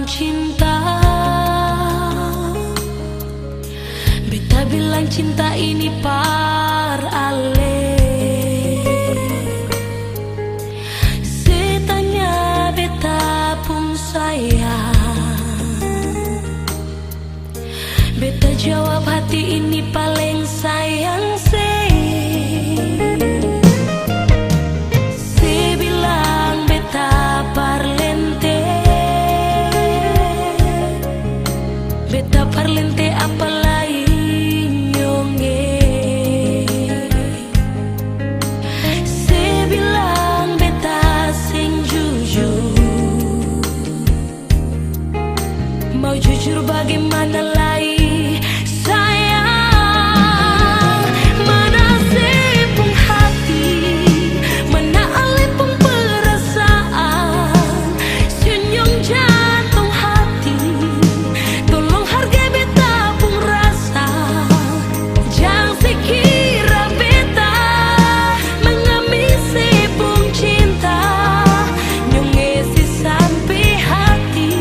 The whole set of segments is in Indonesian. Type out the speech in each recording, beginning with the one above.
cinta. Beta bilang cinta ini par ale. Setanya beta pun sayang. Beta jawab hati ini paling sayang se. Beta parlente apa lain nyonge. Se bilang beta sing jujur. Mau jujur bagaimana lagi sayang. Mana sepung hati, mana alepung perasaan. Senyum jantung hati, tolong hargai beta pun rasa. Jangan sekira beta mengambil sepung cinta, nyongesi sampai hati.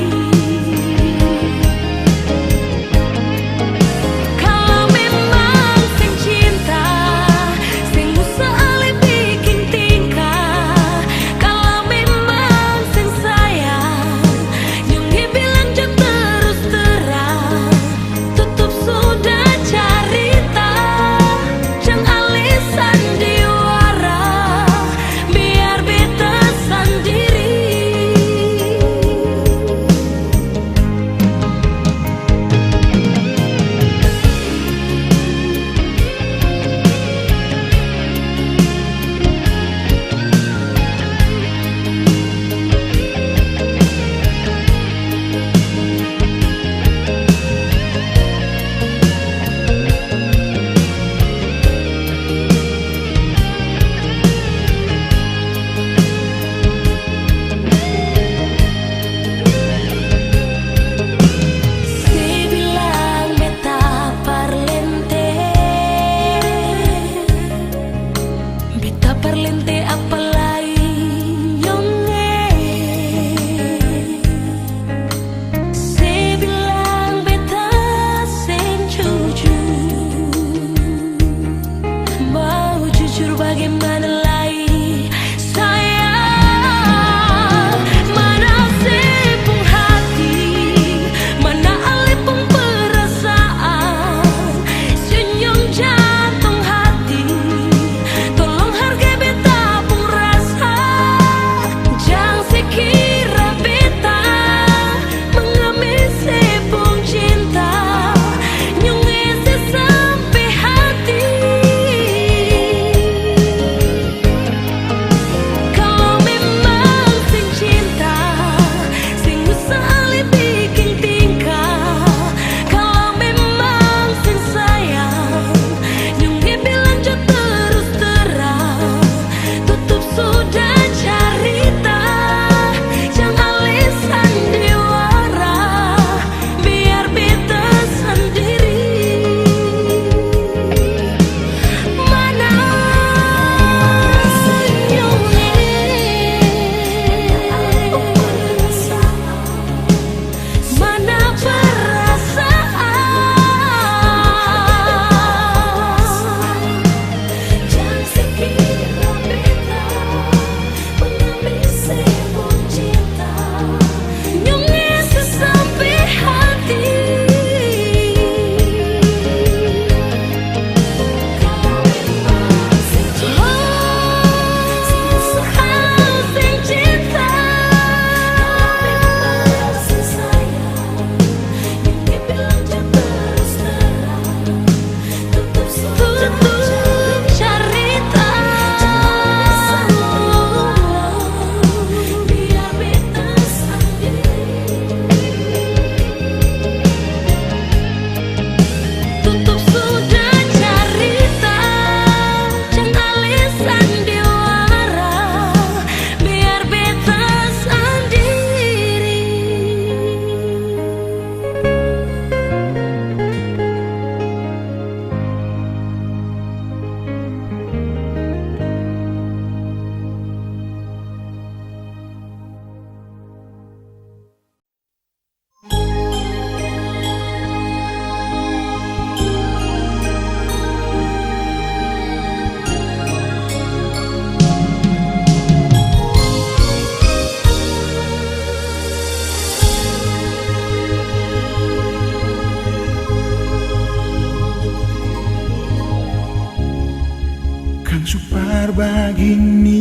Biar begini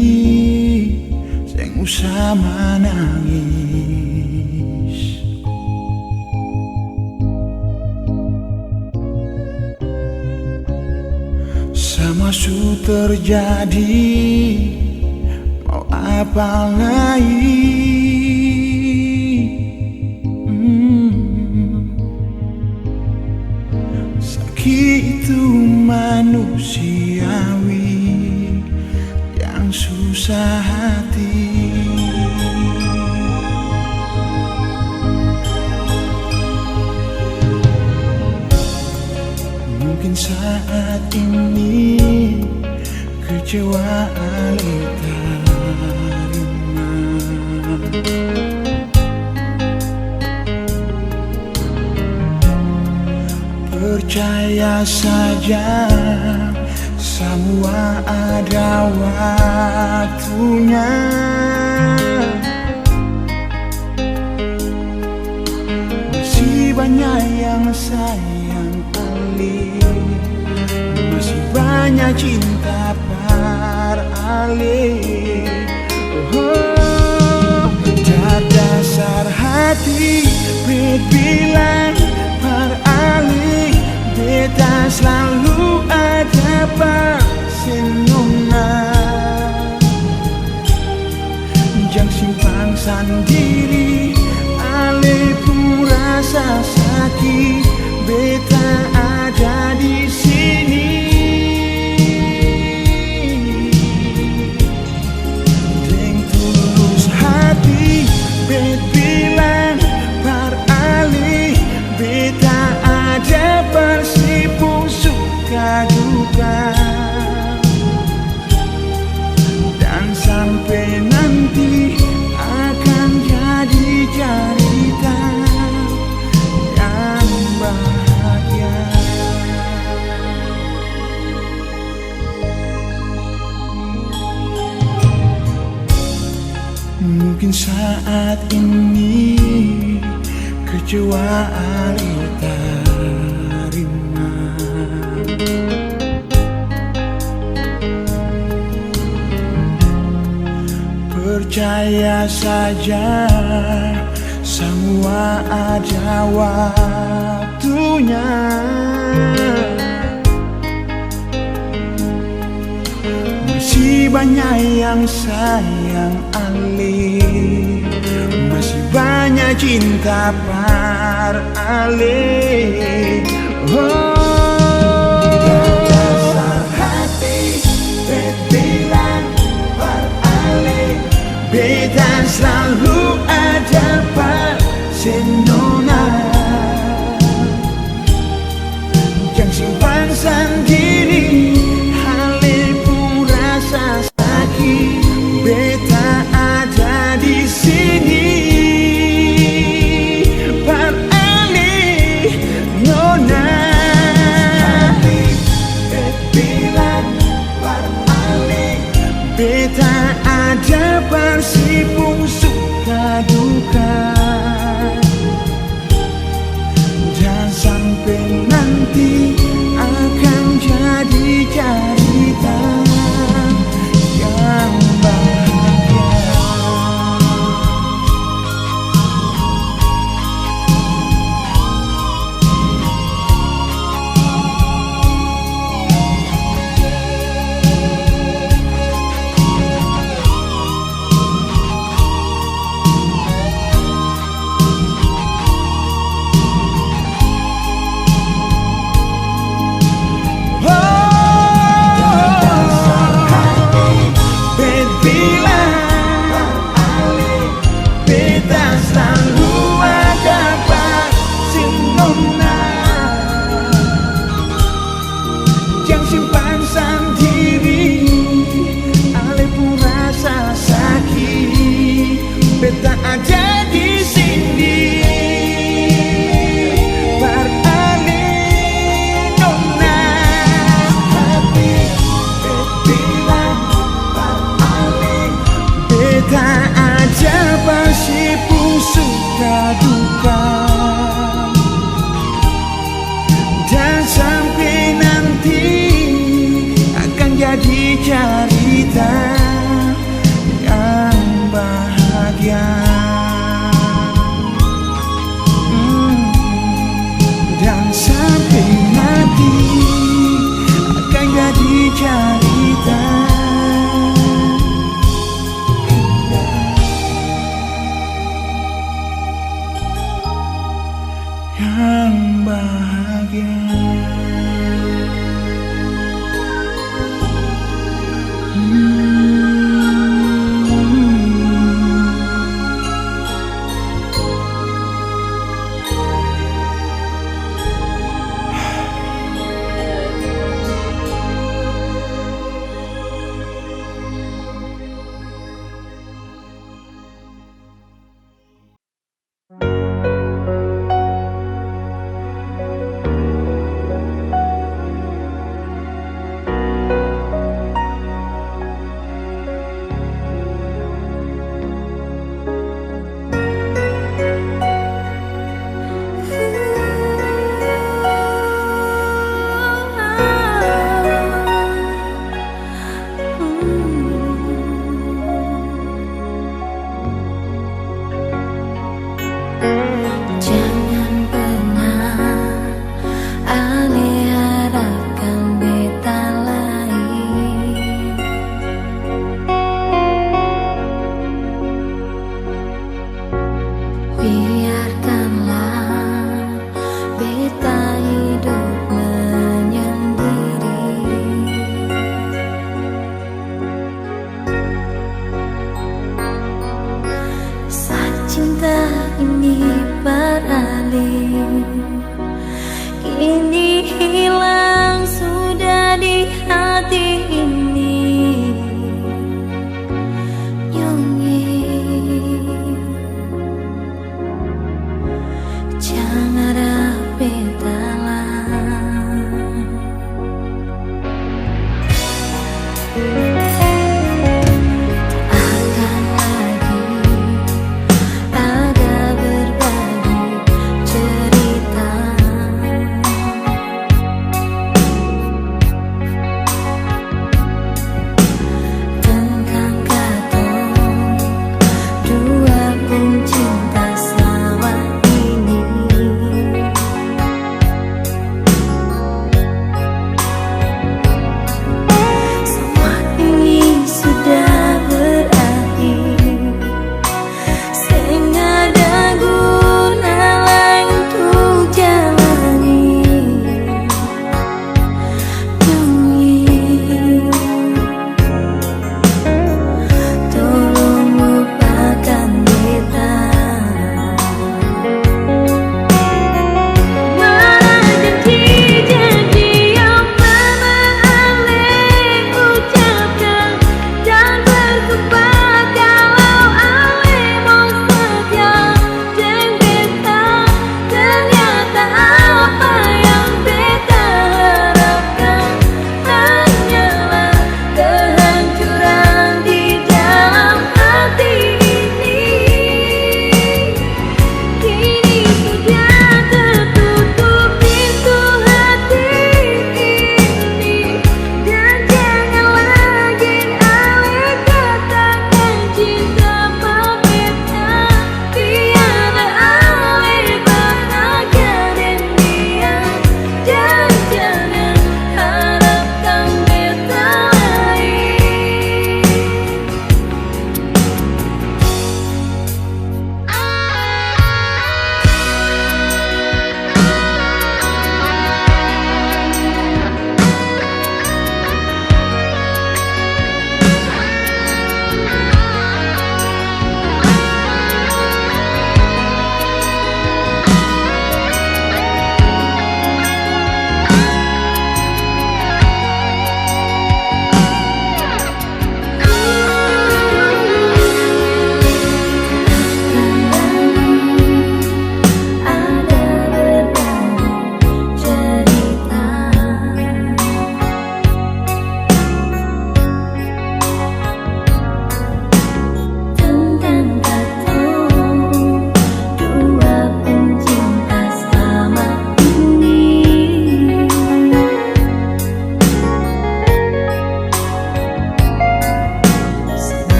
sing usah menangis. Sama su terjadi, mau apa lagi? Sakit itu manusiawi yang susah hati. Mungkin saat ini kecewa Ali terima. Percaya saja, semua ada waktunya. Masih banyak yang sayang Ali, masih banyak cinta par Ali. Oh, terdasar hati bilang par Ali, beta selalu ada par senona. Jangan simpan sendiri, Ali pun rasa sakit, beta ada di sini. Dengan tulus hati, bet bilang par Ali, beta ada bersipung suka duka. Dan sampai nanti akan jadi cerita yang bahagia. Mungkin saat ini kecewa Ali terima. Percaya saja, semua ada waktunya. Masih banyak yang sayang Ali, masih banyak cinta par Ali. Terdasar hati, bilang par Ali, beta selalu ada par senona. Jangan simpan sendiri, Ali pun rasa sakit, beta ada di sini. Par Ali, nona. Bilang par Ali, beta ada bersipung suka duka. yang bahagia. Jangan pernah aneh harapkan beta lain. Biarkanlah beta hidup menyendiri. Saat cinta ini beralih, kini hilang sudah di hati ini. Nyongi, jangan harap beta lah. Akan lagi ada berbagi cerita.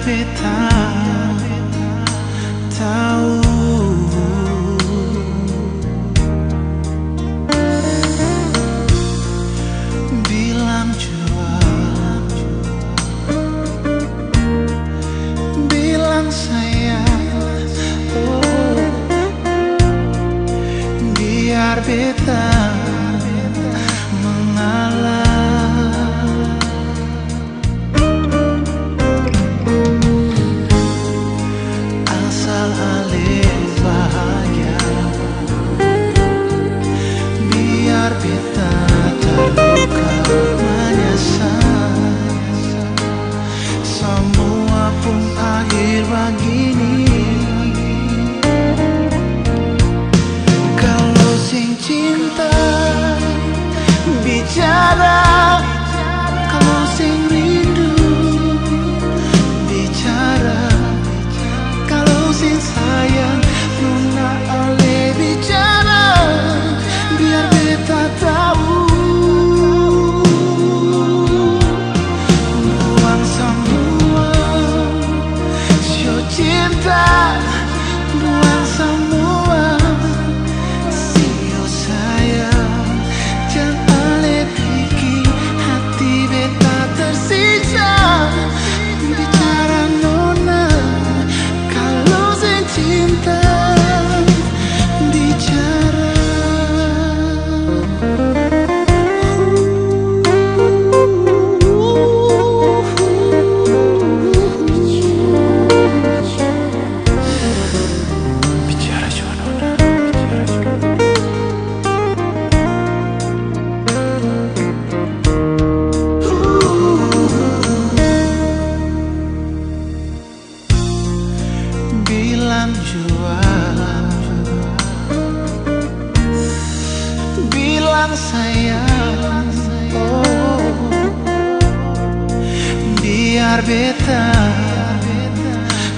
beta tahu. Bilang jual, bilang sayang, oh, biar beta mengalah. Asal ale bahagia, biar beta terluka menyesal. Semua pun akhir begini. Kalau sing cinta bicara, kalau sing rindu bicara, kalau sing sayang Nona oleh bicara, biar beta tahu. Buang semua sio cinta, buang semua sio sayang. Jangan bikin hati beta tersiksa. Bicara Nona, kalau sing cinta bicara. Bicara juga Nona, bicara juga. Bilang jual, bilang sayang, oh, biar beta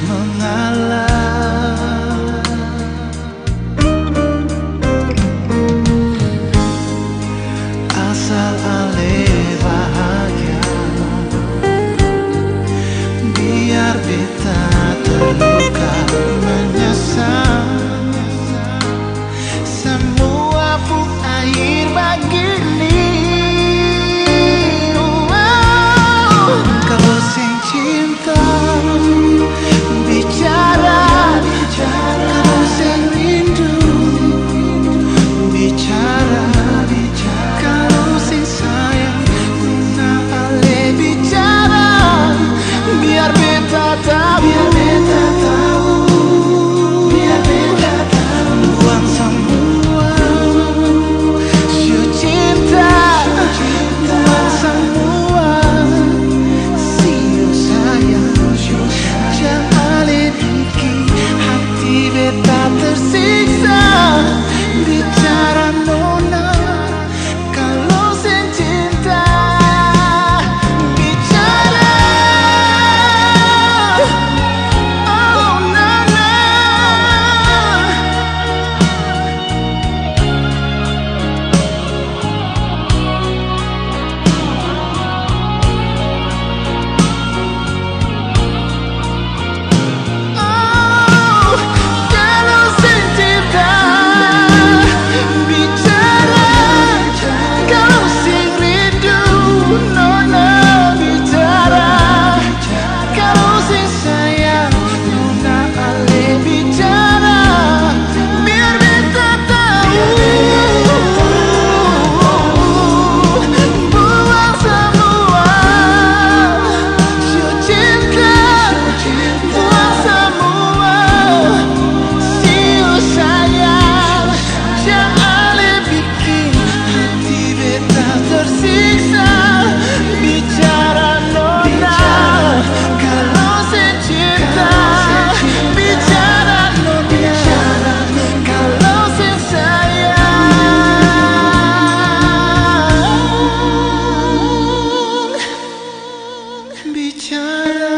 mengalah. Asal ale bahagia, biar beta terluka menyesal. Semua pun akhir begini. Wow. Kalau sing cinta bicara, kalau sing rindu bicara, kalau sing sayang Nona ale bicara, biar beta tahu. Biar beta tahu, biar beta tahu. Buang semua sio cinta, buang semua sio sayang. Jangan bikin hati beta tersiksa. Bicara Nona, kalau sing cinta bicara. Oh Nona, oh, kalau sing cinta bicara, kalau sing rindu Nona bicara, kalau sing sayang Nona ale bicara, biar beta tahu. Buang semua sio cinta, buang semua sio sayang. Jangan bikin hati beta tersiksa. Bicara Nona, kalau sing cinta bicara Nona, kalau sing sayang bicara. Bicara.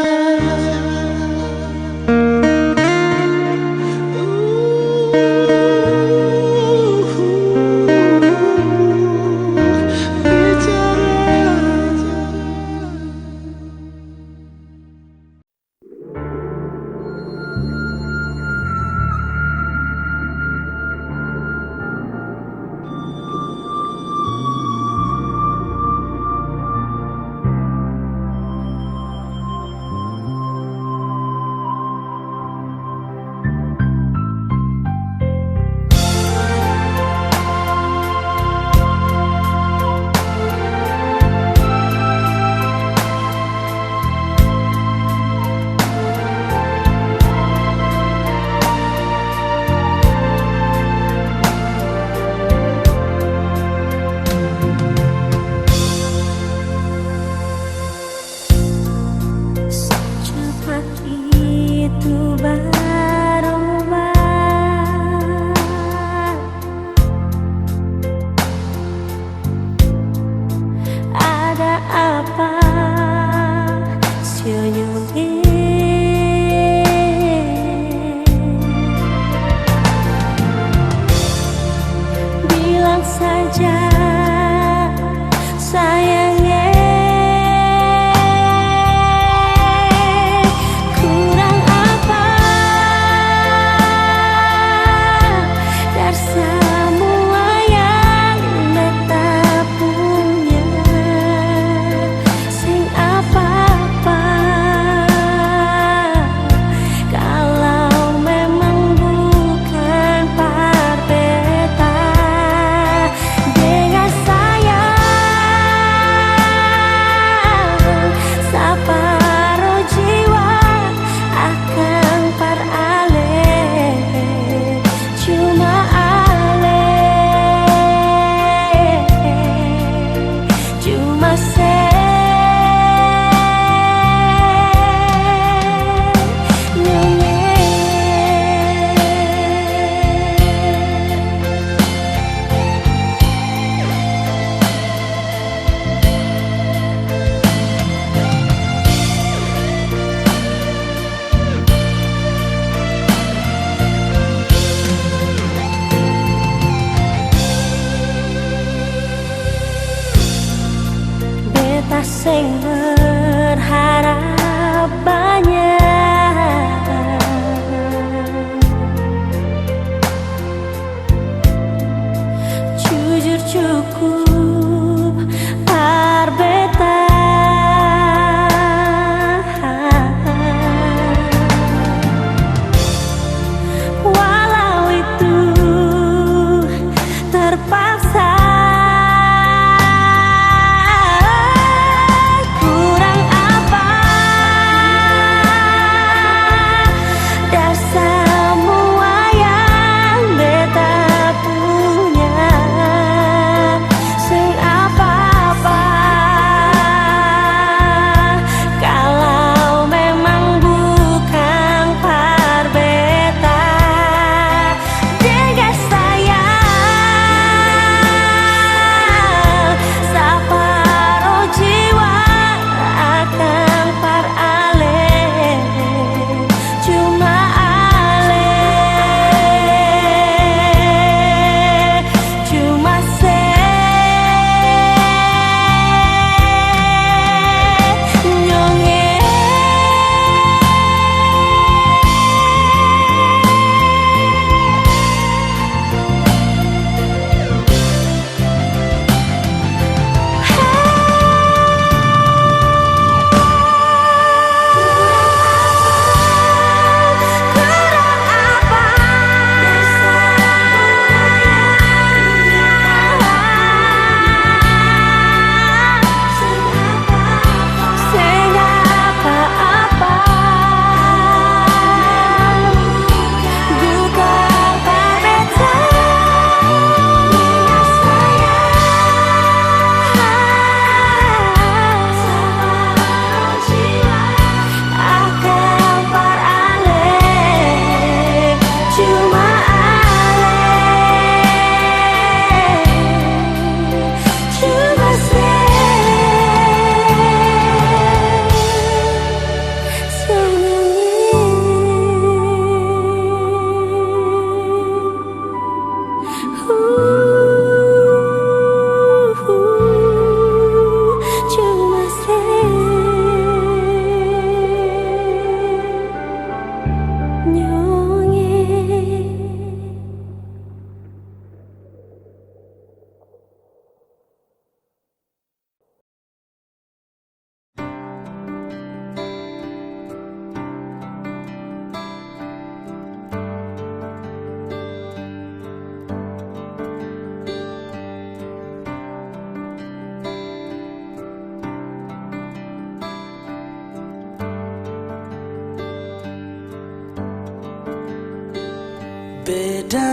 Beda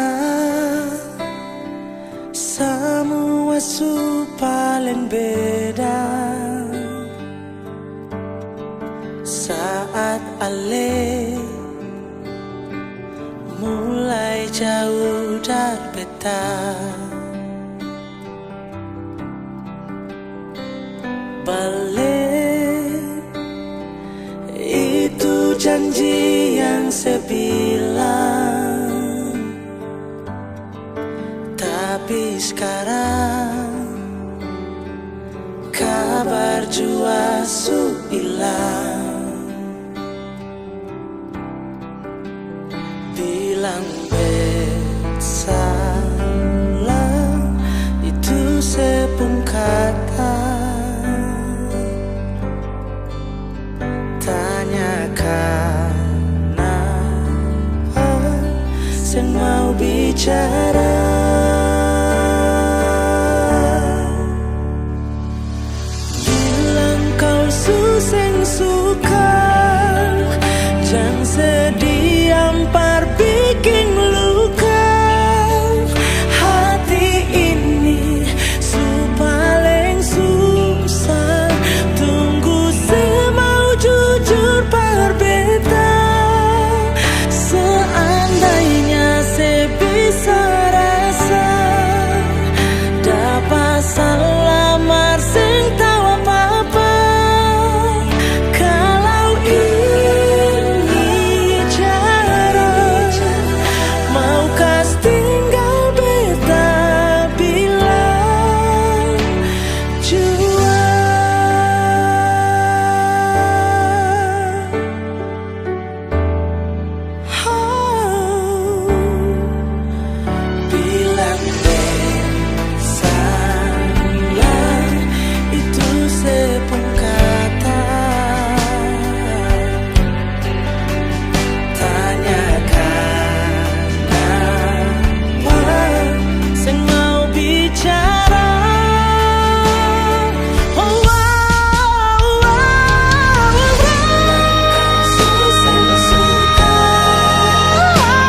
semua su paling beda saat ale mulai jauh dari beta. Balik itu janji yang saya bilang, tapi sekarang kabar jua su hilang. Bilang bet salah itu sepung kata. Tanyakan apa sen mau bicara. Bilang kau suseng suka, jangan sedih ampar bikin luka. Hati ini su paling susah, tunggu semau jujur berbeda. Seandainya saya bisa rasa dapat salamar sing tahu apa-apa. Kalau ini cara mau kas tinggal beta bilang jua. Bilang salah itu sepung kata. Tanyakan apa sen mau bicara. Oh, wow, wow, susah suka,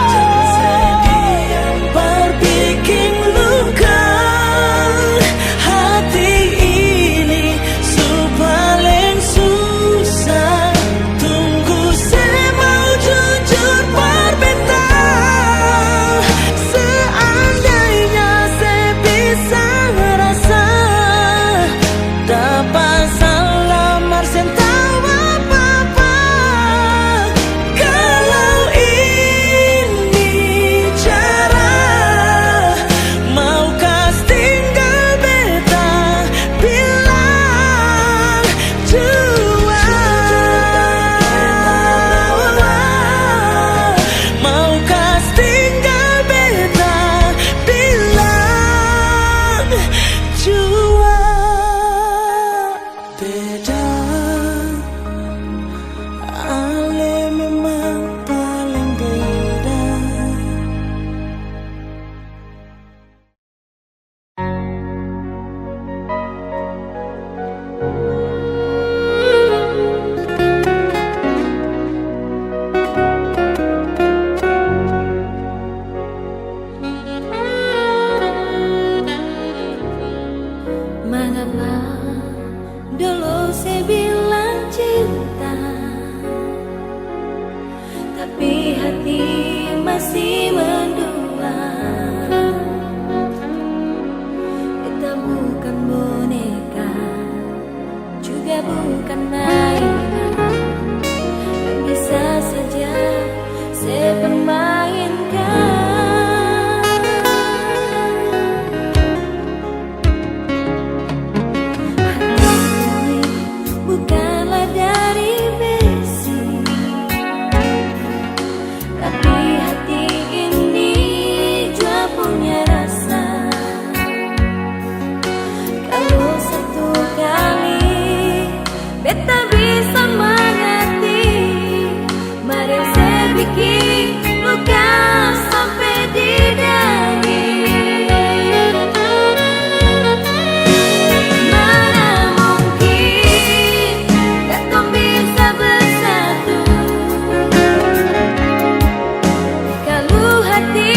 jangan sedih ampar bikin luka. Hati ini su paling susah, tunggu saya mau jujur berbeda. Seandainya saya bisa rasa dapat salamar sen tahu apa-apa. Kalau ini cara mau kas tinggal beta bilang jua. Mau kas tinggal beta bilang jua. Beda ale memang paling beda. Mengapa dulu saya bilang cinta, tapi hati masih mendulang. Kita bukan boneka, juga bukan mainan yang bisa saja saya permainkan. Bukanlah dari besi, tapi hati ini juga punya rasa. Kalau satu kali beta bisa mengerti, mari saya bikin luka sampai di daging. Hati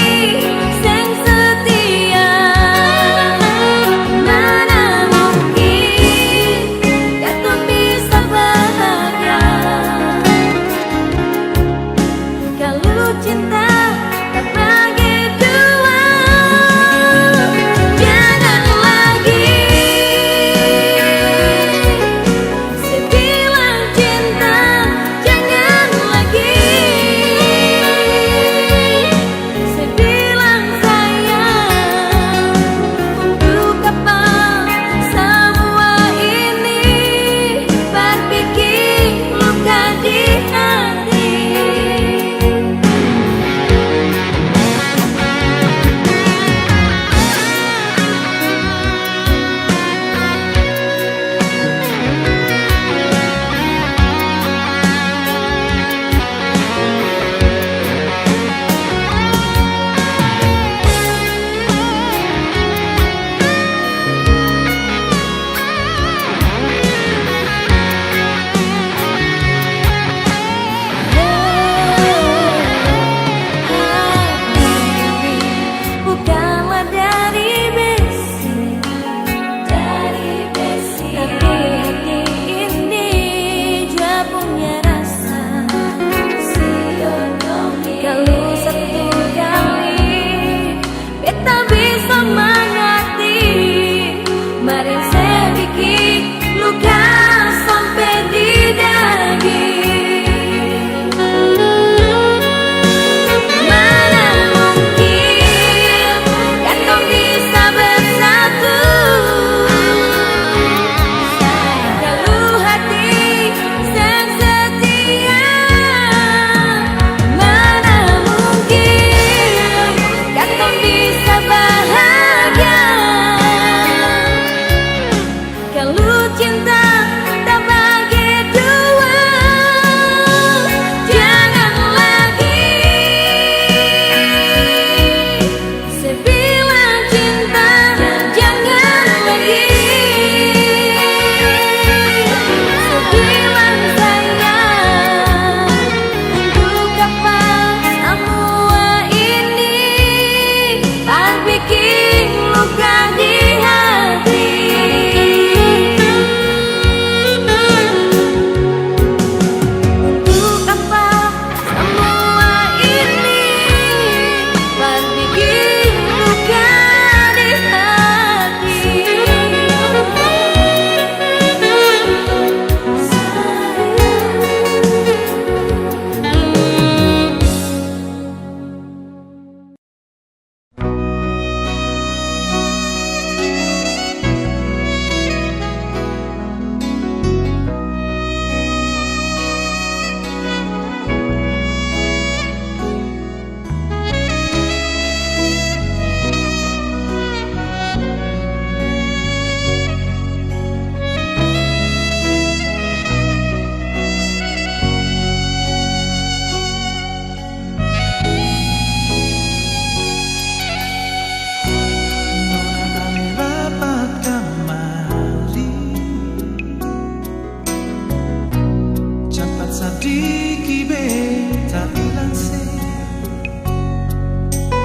Sadiki beta ilanse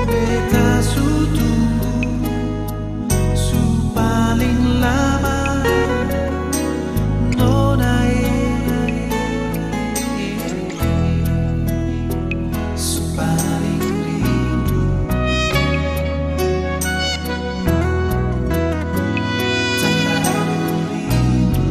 beta sutunggu su paling lama nona su paling rindu terlalu rindu.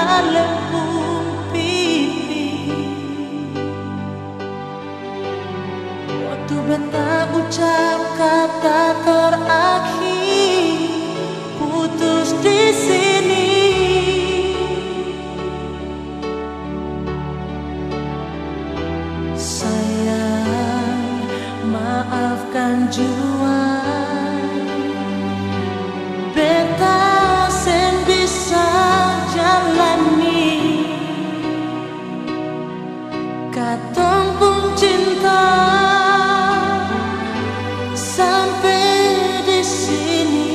dalam pipi. Waktu beta ucap kata terakhir, putus di sini. Sayang, maafkan jua, beta sen bisa jalani. Katong pun cinta sampai di sini.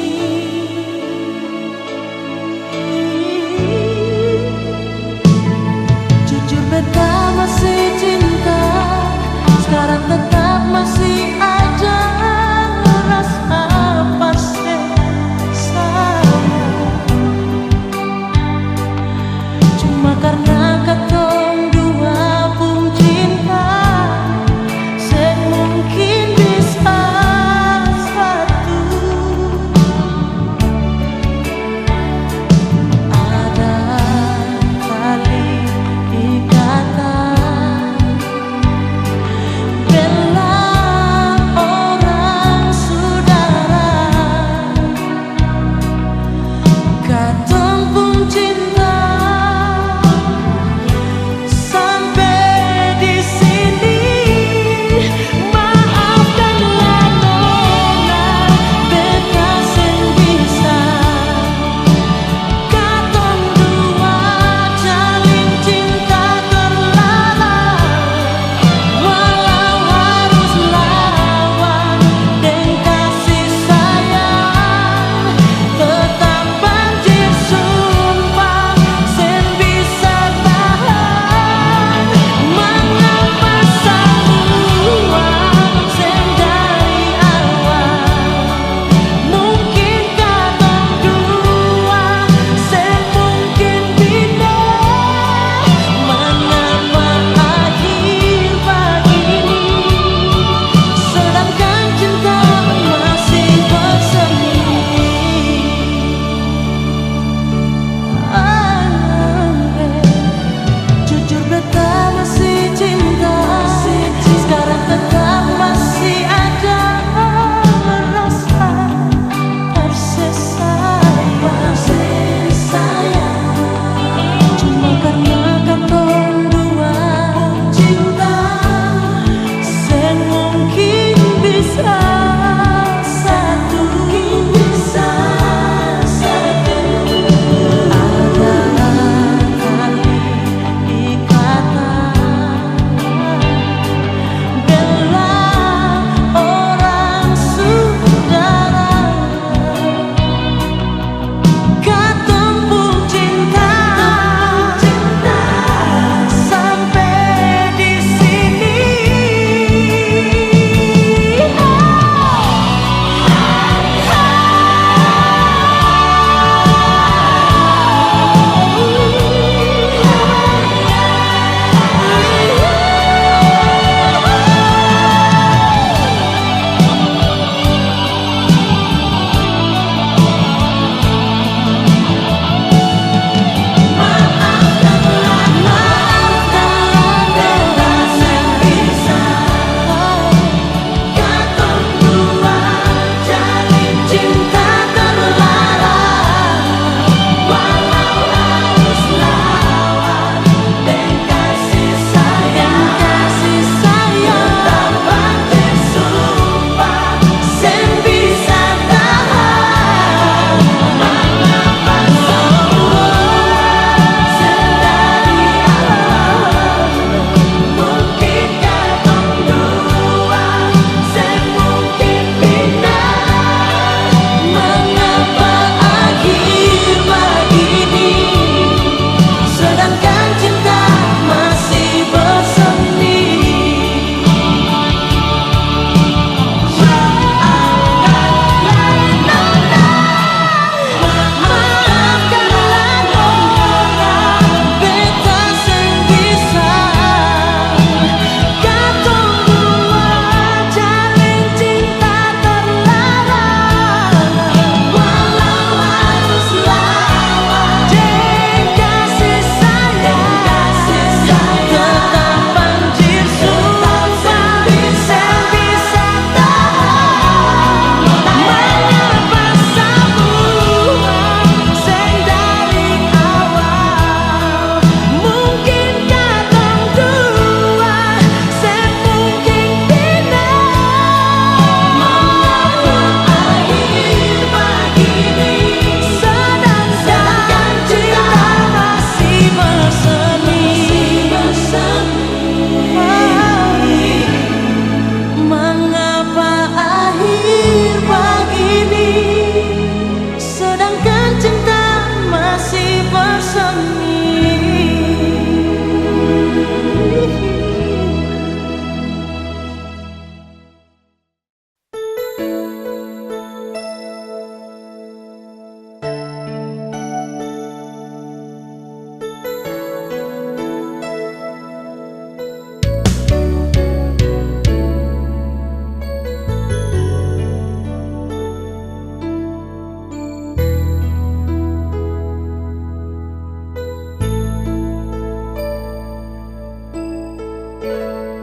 Jujur beta masih cinta, sekarang tetap masih ada rasa pasti sayang. Cuma karena katong dua pun cinta, semungkin bisa satu. Ada tali ikatan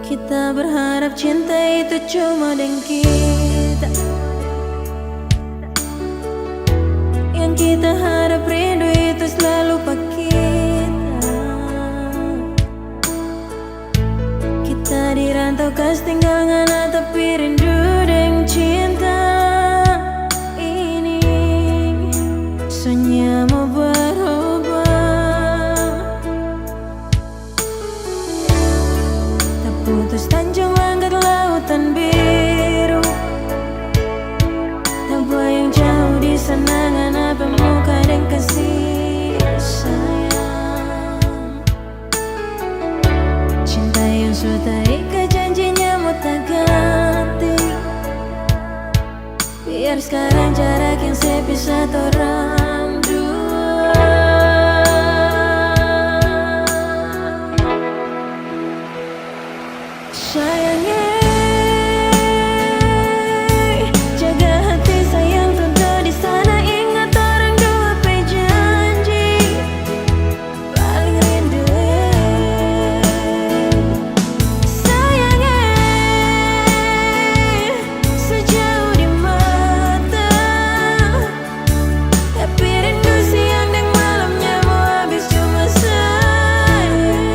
Kita berharap cinta itu cuma dengan kita. Yang kita harap rindu itu selalu pak kita. Kita dirantau kas tinggal ngana tapi rindu dengan cinta. Ini soalnya mau berubah. Tak putus tanjung langit lautan biru. Tak bayang jauh di sana ngana pemuka dan kasih sayang. Cinta yang sudah ikat janjinya mau tak ganti. Biar sekarang jarak yang sepisah orang dua. Sayangnya jaga hati sayang tentu di sana. Ingat orang dua pe janji paling rindu. Sayangnya sejauh di mata, tapi rindu siang dan malamnya mau habis cuma sayang.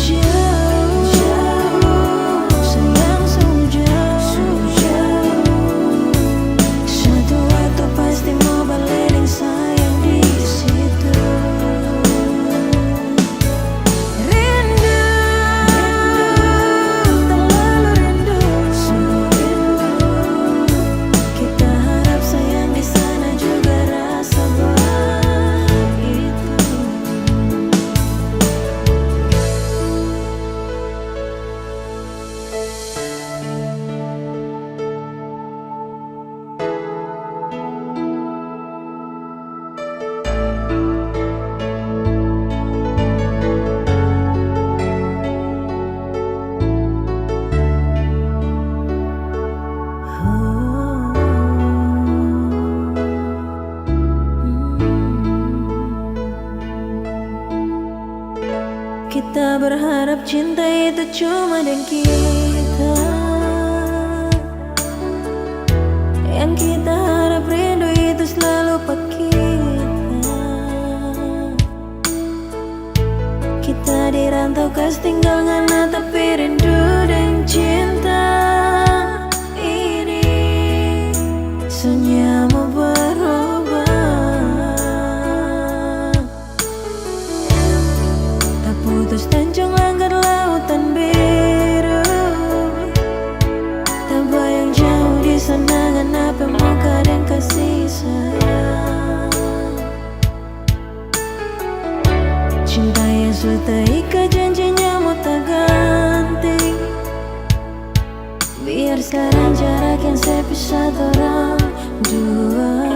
Jauh, sayang sungguh jauh. Suatu waktu pasti mau balik sayang di situ. Rindu, terlalu rindu. Kita harap sayang di sana juga rasa begitu. Kita berharap cinta itu cuma dengan kita. Yang kita harap rindu itu selalu pak kita. Kita dirantau kas tinggal ngana tapi rindu dan cinta. Ini soalnya mau berubah. Tak putus tanjung langit lautan biru. Tak bayang jauh di sana ngana pemuka dan kasih sayang. Cinta yang sudah ikat janjinya mau tak ganti. Biar sekarang jarak yang sepisah orang dua.